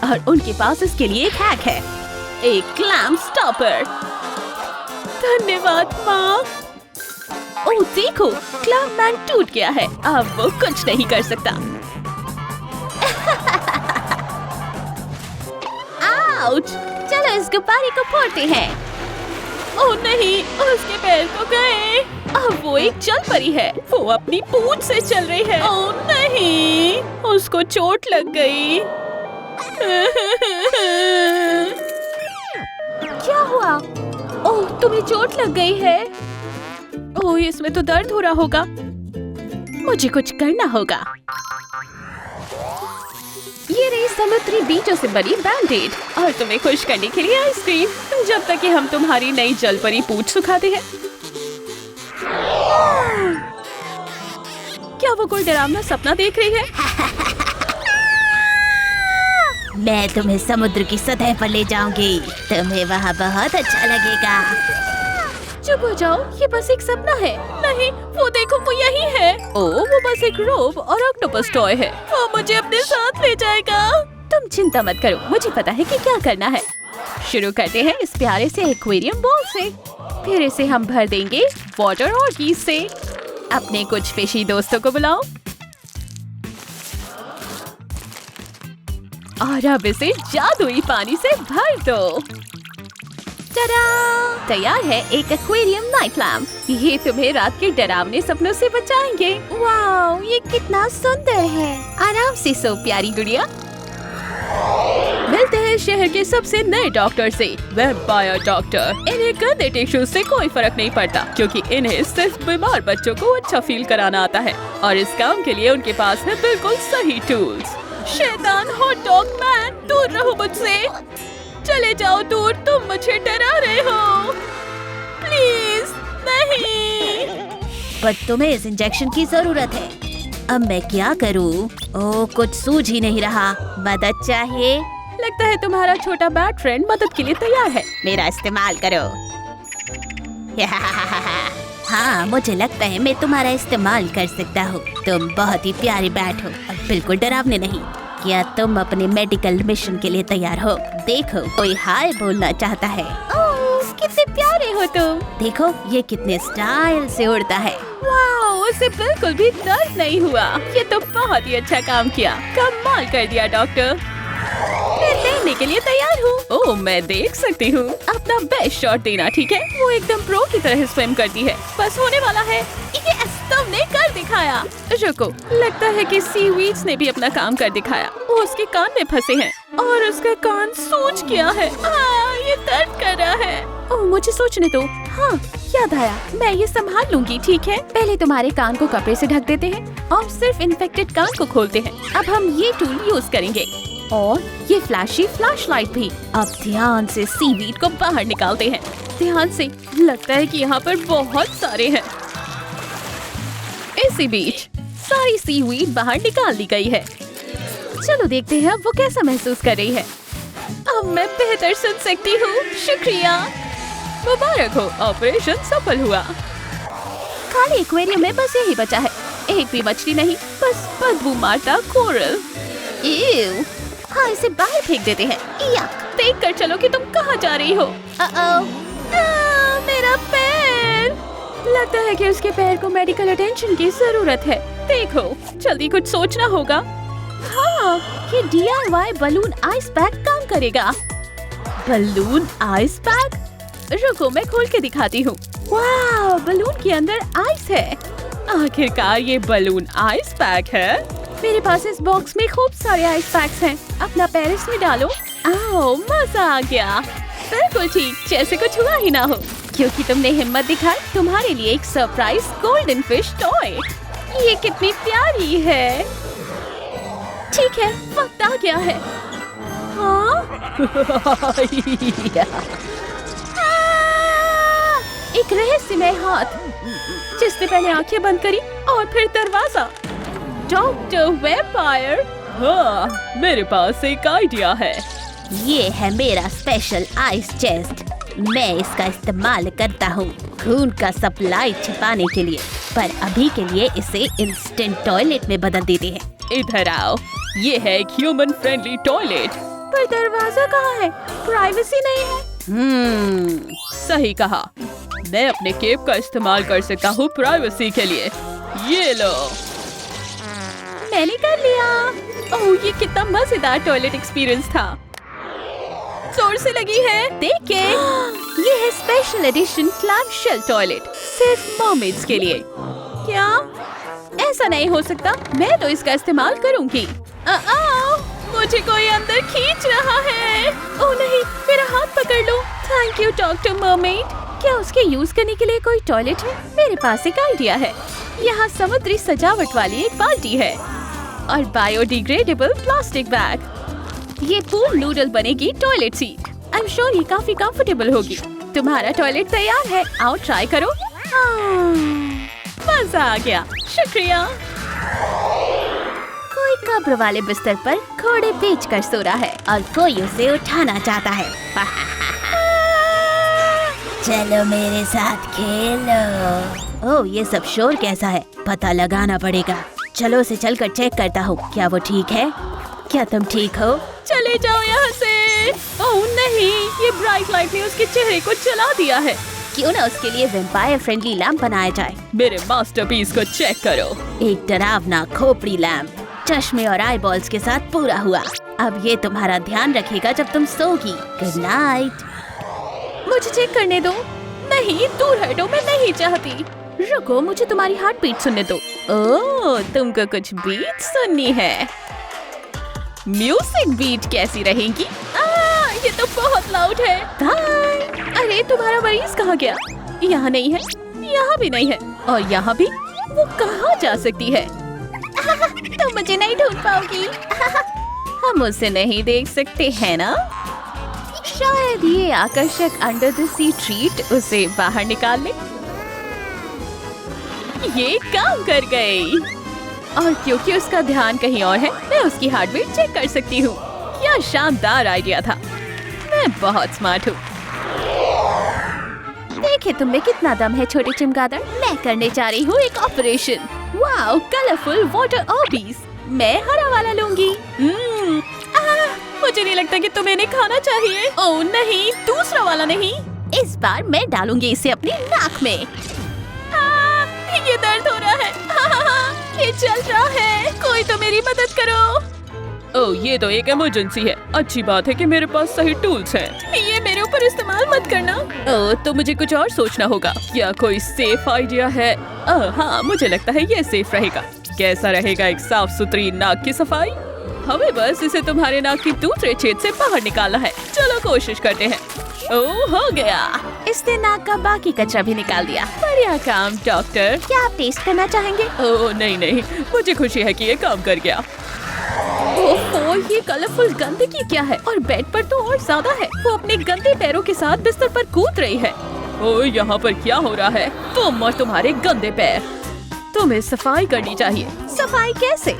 और उनके पास इसके लिए एक हैक है, एक क्लैम स्टॉपर। धन्यवाद माँ। ओह देखो, क्लैम मैन टूट गया है। अब वो कुछ नहीं कर सकता। आउच! चलो इस गुब्बारे को फोड़ते हैं। ओह नहीं, उसके पैर तो गए। अब वो एक जलपरी है। वो अपनी पूंछ से चल रही है। ओह नहीं, उसको चोट लग गई। क्या हुआ? ओह, तुम्हें चोट लग गई है। ओह, इसमें तो दर्द हो रहा होगा। मुझे कुछ करना होगा। ये रही समुद्री बीजों से बनी बैंडेड और तुम्हें खुश करने के लिए आइसक्रीम, जब तक कि हम तुम्हारी नई जलपरी पूंछ सुखाते हैं। क्या वो कोई डरावना सपना देख रही है? मैं तुम्हें समुद्र की सतह पर ले जाऊंगी। तुम्हें वहाँ बहुत अच्छा लगेगा। चुप हो जाओ, ये बस एक सपना है। नहीं, वो देखो, वो यही है। ओह, वो बस एक रोब और ऑक्टोपस टॉय है। वो मुझे अपने साथ ले जाएगा। तुम चिंता मत करो, मुझे पता है कि क्या करना है। शुरू करते हैं इस प्यारे से एक्वेरियम बॉल से। फिर इसे हम भर देंगे वाटर और गीज से। अपने कुछ फिशी दोस्तों को बुलाओ और अब इसे जादुई पानी से भर दो। टाडा! तैयार है एक एक्वेरियम नाइट लैम्प। ये तुम्हें रात के डरावने सपनों से बचाएंगे। वाओ, ये कितना सुंदर है। आराम से सो प्यारी गुड़िया। मिलते हैं शहर के सबसे नए डॉक्टर से, वैम्पायर डॉक्टर। इन्हें गंदे टिश्यूज से कोई फर्क नहीं पड़ता, क्योंकि इन्हें सिर्फ बीमार बच्चों को अच्छा फील कराना आता है और इस काम के लिए उनके पास है बिल्कुल सही टूल्स। शैतान हॉट डॉग मैन, दूर रहो मुझसे। चले जाओ दूर, तुम मुझे डरा रहे हो। प्लीज नहीं। पर तुम्हें इस इंजेक्शन की जरूरत है। अब मैं क्या करूं? ओह, कुछ सूझ ही नहीं रहा। मदद चाहिए। लगता है तुम्हारा छोटा बैट फ्रेंड मदद के लिए तैयार है। मेरा इस्तेमाल करो। हाँ, मुझे लगता है मैं तुम्हारा इस्तेमाल कर सकता हूँ। तुम बहुत ही प्यारी बैट हो और बिल्कुल डरावने नहीं। क्या तुम अपने मेडिकल मिशन के लिए तैयार हो? देखो, कोई हाय बोलना चाहता है। ओह, कितने प्यारे हो तुम। देखो, ये कितने स्टाइल से उड़ता है। वाओ, उसे बिल्कुल भी दर्द नहीं हुआ। ये तो बहुत ही अच्छा काम किया। कमाल कर दिया डॉक्टर। मिलते खेलने के लिए तैयार हूँ। ओह, मैं देख सकती हूँ। अपना बेस्ट शॉट देना, ठीक है? वो एकदम प्रो की तरह स्विम करती है। बस होने वाला है। यस, तुमने कर दिखाया। रुको, लगता है कि सीवीड्स ने भी अपना काम कर दिखाया। वो उसके कान में फंसे हैं और उसका कान सूज गया है। ये दर्द कर रहा है। ओह, मुझे सोचने दो। हाँ, याद आया, मैं ये संभाल लूंगी, ठीक है? पहले तुम्हारे कान को कपड़े से ढक देते हैं और सिर्फ इन्फेक्टेड कान को खोलते हैं। अब हम ये टूल यूज करेंगे और ये फ्लैशी फ्लैशलाइट भी। अब ध्यान से सीवीड को बाहर निकालते हैं। ध्यान से, लगता है कि यहाँ पर बहुत सारे हैं। इसी बीच सारी सीवीड बाहर निकाल दी गई है। चलो देखते हैं वो कैसा महसूस कर रही है। अब मैं बेहतर सुन सकती हूँ। शुक्रिया। मुबारक हो, ऑपरेशन सफल हुआ। खाली एक्वेरियम में बस यही बचा है। एक भी मछली नहीं, बस बदबू मारता कोरल। Ew! हाँ, इसे बाहर फेंक देते हैं। या, देख कर चलो कि तुम कहाँ जा रही हो। मेरा पैर। लगता है कि उसके पैर को मेडिकल अटेंशन की जरूरत है। देखो, जल्दी कुछ सोचना होगा। हाँ, ये DIY बलून आइस पैक काम करेगा। Balloon ice pack? रुको, मैं खोल के दिखाती हूँ। वाह, बलून के अंदर आइस है। आखिरकार ये बलून आइस पैक है। मेरे पास इस बॉक्स में खूब सारे आइस पैक्स हैं। अपना पैर इसमें डालो। आओ, मजा आ गया। बिल्कुल ठीक, जैसे कुछ हुआ ही ना हो। क्योंकि तुमने हिम्मत दिखाई, तुम्हारे लिए एक सरप्राइज गोल्डन फिश टॉय। ये कितनी प्यारी है। ठीक है, वक्त आ गया है। हाँ? एक रहस्यमय हाथ, जिसने पहले आंखें बंद करी और फिर दरवाजा। Doctor vampire. हाँ, मेरे पास एक आइडिया है। ये है मेरा स्पेशल आइस चेस्ट। मैं इसका इस्तेमाल करता हूँ खून का सप्लाई छिपाने के लिए, पर अभी के लिए इसे इंस्टेंट टॉयलेट में बदल देते हैं। इधर आओ, ये है एक ह्यूमन फ्रेंडली टॉयलेट। पर दरवाजा कहाँ है? प्राइवेसी नहीं है। सही कहा। मैं अपने केप का इस्तेमाल कर सकता हूँ प्राइवेसी के लिए। ये लो। मैंने कर लिया। ओह, ये कितना मजेदार टॉयलेट एक्सपीरियंस था। जोर से लगी है। देखिए, ये है special edition clam shell toilet, सिर्फ मर्मेड्स के लिए। क्या? ऐसा नहीं हो सकता। मैं तो इसका इस्तेमाल करूंगी। मुझे कोई अंदर खींच रहा है। ओह नहीं, मेरा हाथ पकड़ लो। Thank you doctor mermaid. क्या उसके यूज करने के लिए कोई टॉयलेट है? मेरे पास एक आइडिया है। यहाँ समुद्री सजावट वाली एक बाल्टी है और बायोडिग्रेडेबल प्लास्टिक बैग। ये पूल नूडल बनेगी toilet seat. I am sure ये काफी कंफर्टेबल होगी। तुम्हारा टॉयलेट तैयार है, आओ ट्राई करो। मजा आ गया, शुक्रिया। कोई कब्र वाले बिस्तर पर घोड़े बेच कर सो रहा है और कोई उसे उठाना चाहता है। चलो मेरे साथ खेलो। ओह, ये सब शोर कैसा है? पता लगाना पड़ेगा। चलो उसे चलकर चेक करता हूँ। क्या वो ठीक है? क्या तुम ठीक हो? चले जाओ यहाँ से। ओह नहीं, ये ब्राइट लाइट ने उसके चेहरे को जला दिया है। क्यों ना उसके लिए वैम्पायर फ्रेंडली लैंप बनाया जाए। मेरे मास्टरपीस को चेक करो। एक डरावना खोपड़ी लैंप, चश्मे और आई बॉल्स के साथ पूरा हुआ। अब ये तुम्हारा ध्यान रखेगा जब तुम सोगी। Good night. मुझे चेक करने दो। नहीं, दूर हटो, मैं नहीं चाहती। रुको, मुझे तुम्हारी हार्ट बीट सुनने दो। ओह, तुमको कुछ बीट सुननी है। म्यूजिक बीट कैसी रहेगी? ये तो बहुत लाउड है। अरे, तुम्हारा मरीज कहाँ गया? यहाँ नहीं है, यहाँ भी नहीं है और यहाँ भी। वो कहाँ जा सकती है? तुम मुझे नहीं ढूंढ पाओगी। हम उसे नहीं देख सकते हैं ना? शायद ये आकर्षक अंडर द सी ट्रीट उसे बाहर निकाल ले। ये काम कर गई। और क्योंकि उसका ध्यान कहीं और है, मैं उसकी हार्ट बीट चेक कर सकती हूँ। क्या शानदार आइडिया था। मैं बहुत स्मार्ट हूँ। देखे तुम में कितना दम है छोटे चमगादड़। मैं करने जा रही हूँ एक operation. Wow, colourful water Orbeez. मैं हरा वाला लूंगी। मुझे नहीं लगता कि तुम्हें इन्हें खाना चाहिए। ओह नहीं, दूसरा वाला नहीं। इस बार मैं डालूंगी इसे अपनी नाक में। ये दर्द हो रहा है। ये चल रहा है। कोई तो मेरी मदद करो। ओह, ये तो एक इमरजेंसी है। अच्छी बात है कि मेरे पास सही टूल्स हैं। ये मेरे ऊपर इस्तेमाल मत करना। ओह, तो मुझे कुछ और सोचना होगा। क्या कोई सेफ आइडिया है? हाँ, मुझे लगता है ये सेफ रहेगा। कैसा रहेगा एक साफ सुथरी नाक की सफाई? हमें बस इसे तुम्हारे नाक की दूसरे छेद से बाहर निकालना है। चलो कोशिश करते हैं। ओह, हो गया। इसने नाक का बाकी कचरा भी निकाल दिया। बढ़िया काम डॉक्टर। क्या आप टेस्ट करना चाहेंगे? ओह नहीं, मुझे खुशी है कि ये काम कर गया। ओह, ये कलरफुल गंदगी क्या है? और बेड पर तो और ज्यादा है। वो अपने गंदे पैरों के साथ बिस्तर पर कूद रही है। ओह, यहाँ पर क्या हो रहा है? तुम और तुम्हारे गंदे पैर। तुम्हें सफाई करनी चाहिए। सफाई कैसे?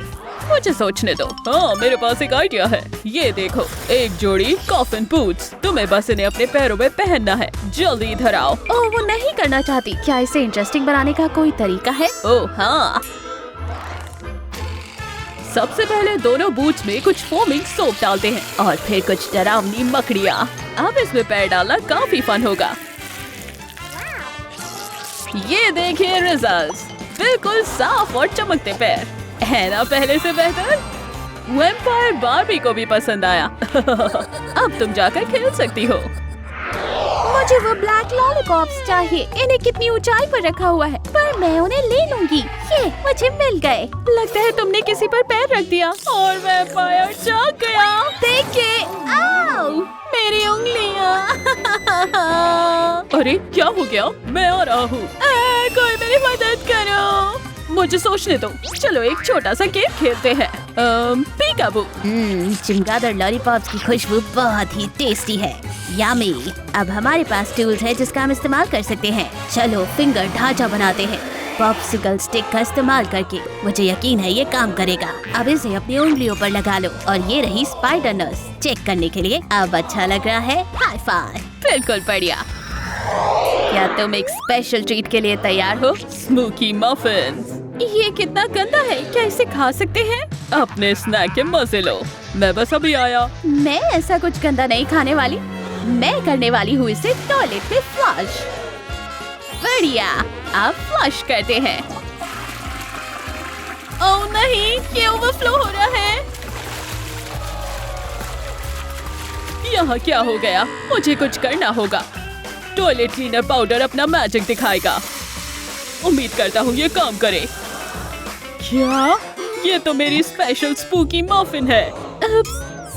मुझे सोचने दो। हाँ, मेरे पास एक आइडिया है। ये देखो, एक जोड़ी कॉफिन बूट्स। तुम्हें बस इन्हें अपने पैरों में पहनना है। जल्दी इधर आओ। ओह, वो नहीं करना चाहती। क्या इसे इंटरेस्टिंग बनाने का कोई तरीका है? ओह हाँ, सबसे पहले दोनों बूट्स में कुछ फोमिंग सोप डालते हैं और फिर कुछ डरावनी मकड़ियाँ। अब इसमें पैर डालना काफी फन होगा। ये देखिए रिजल्ट्स। बिल्कुल साफ और चमकते पैर, है ना पहले से बेहतर? वैम्पायर बार्बी को भी पसंद आया। अब तुम जाकर खेल सकती हो। मुझे वो ब्लैक लॉलीपॉप्स चाहिए। इन्हें कितनी ऊंचाई पर रखा हुआ है, पर मैं उन्हें ले लूंगी। ये मुझे मिल गए। लगता है तुमने किसी पर पैर रख दिया और वैम्पायर जाग गया। देखिए, आओ, मेरी उंगलियां। अरे क्या हो गया? मैं आ रहा हूँ। कोई मेरी मदद करो। मुझे सोचने दो। चलो एक छोटा सा गेम खेलते हैं। पीकाबू। चमगादड़ लॉलीपॉप्स की खुशबू बहुत ही टेस्टी है। यम्मी। अब हमारे पास टूल्स है जिसका हम इस्तेमाल कर सकते हैं। चलो फिंगर ढांचा बनाते हैं पॉप्सिकल स्टिक का इस्तेमाल करके। मुझे यकीन है ये काम करेगा। अब इसे अपनी उंगलियों पर लगा लो और ये रही स्पाइडर नर्स। चेक करने के लिए अब अच्छा लग रहा है। High five. बिल्कुल बढ़िया। क्या तुम एक स्पेशल ट्रीट के लिए तैयार हो? Smoky muffins. ये कितना गंदा है। क्या इसे खा सकते हैं? अपने स्नैक के मजे लो। मैं बस अभी आया। मैं ऐसा कुछ गंदा नहीं खाने वाली। मैं करने वाली हूँ इसे टॉयलेट में फ्लश। बढ़िया, अब फ्लश करते हैं। ओह नहीं, ये ओवरफ्लो हो रहा है। यहाँ क्या हो गया? मुझे कुछ करना होगा। टॉयलेट क्लीनर पाउडर अपना मैजिक दिखाएगा। उम्मीद करता हूँ ये काम करे। क्या? ये तो मेरी स्पेशल स्पूकी मफिन है।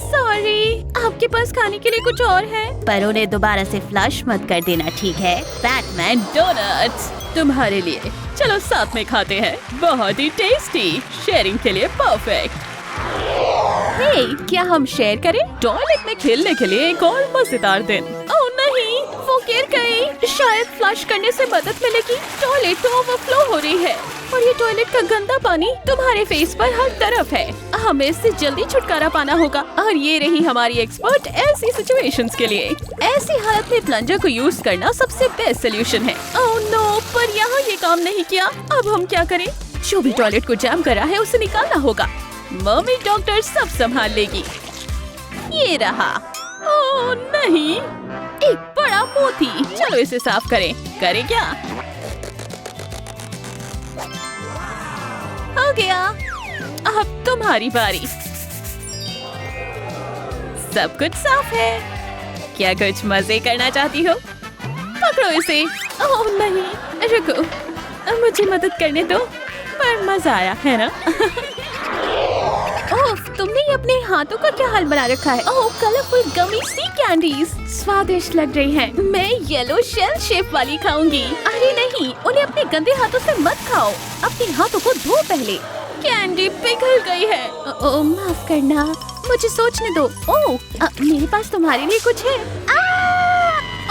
सॉरी, आपके पास खाने के लिए कुछ और है? पर उन्हें दोबारा से फ्लश मत कर देना, ठीक है? बैटमैन डोनट्स तुम्हारे लिए। चलो साथ में खाते हैं। बहुत ही टेस्टी, शेयरिंग के लिए परफेक्ट। हे, क्या हम शेयर करें? टॉयलेट में खेलने के लिए एक और मजेदार दिन। ओह नहीं, वो गिर गई। शायद फ्लश करने से मदद मिलेगी। टॉयलेट तो ओवरफ्लो हो रही है और ये टॉयलेट का गंदा पानी तुम्हारे फेस पर हर तरफ है। हमें इससे जल्दी छुटकारा पाना होगा। और ये रही हमारी एक्सपर्ट ऐसी सिचुएशंस के लिए। ऐसी हालत में प्लंजर को यूज करना सबसे बेस्ट सोल्यूशन है। ओह नो, पर यहाँ ये काम नहीं किया। अब हम क्या करें? जो भी टॉयलेट को जैम कर रहा है उसे निकालना होगा। मम्मी डॉक्टर सब संभाल लेगी। ये रहा। ओह नहीं, एक बड़ा मोती। चलो इसे साफ करें। करें क्या? हो गया। अब तुम्हारी बारी। सब कुछ साफ है। क्या कुछ मजे करना चाहती हो? पकड़ो इसे। ओह नहीं, रुको, मुझे मदद करने दो। पर मजा आया है ना? ओह, तुमने ये अपने हाथों का क्या हाल बना रखा है? ओह, कलरफुल गमी सी कैंडीज स्वादिष्ट लग रही हैं। मैं येलो शेल शेप वाली खाऊंगी। अरे नहीं, उन्हें अपने गंदे हाथों से मत खाओ। अपने हाथों को धो पहले। कैंडी पिघल गई है। ओह, माफ करना, मुझे सोचने दो। ओह, मेरे पास तुम्हारे लिए कुछ है।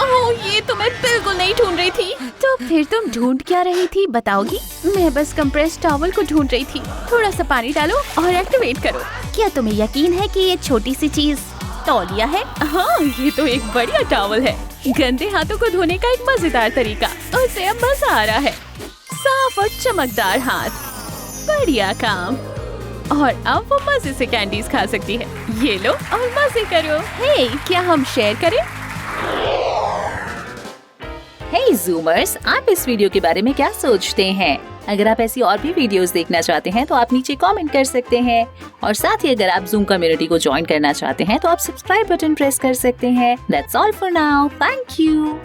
ओह, ये तो मैं बिल्कुल नहीं ढूंढ रही थी। तो फिर तुम ढूंढ क्या रही थी, बताओगी? मैं बस कंप्रेस टॉवल को ढूंढ रही थी। थोड़ा सा पानी डालो और एक्टिवेट करो। क्या तुम्हें यकीन है कि ये छोटी सी चीज तौलिया है? हाँ, ये तो एक बढ़िया टॉवल है। गंदे हाथों को धोने का एक मजेदार तरीका। उसे अब मजा आ रहा है। साफ और चमकदार हाथ। बढ़िया काम। और अब वो मजे से कैंडीज खा सकती है। ये लो और मजे करो। हे, क्या हम शेयर करें? हे जूमर्स, आप इस वीडियो के बारे में क्या सोचते हैं? अगर आप ऐसी और भी वीडियोस देखना चाहते हैं तो आप नीचे कमेंट कर सकते हैं और साथ ही अगर आप जूम कम्युनिटी को ज्वाइन करना चाहते हैं तो आप सब्सक्राइब बटन प्रेस कर सकते हैं। That's all for now, thank you.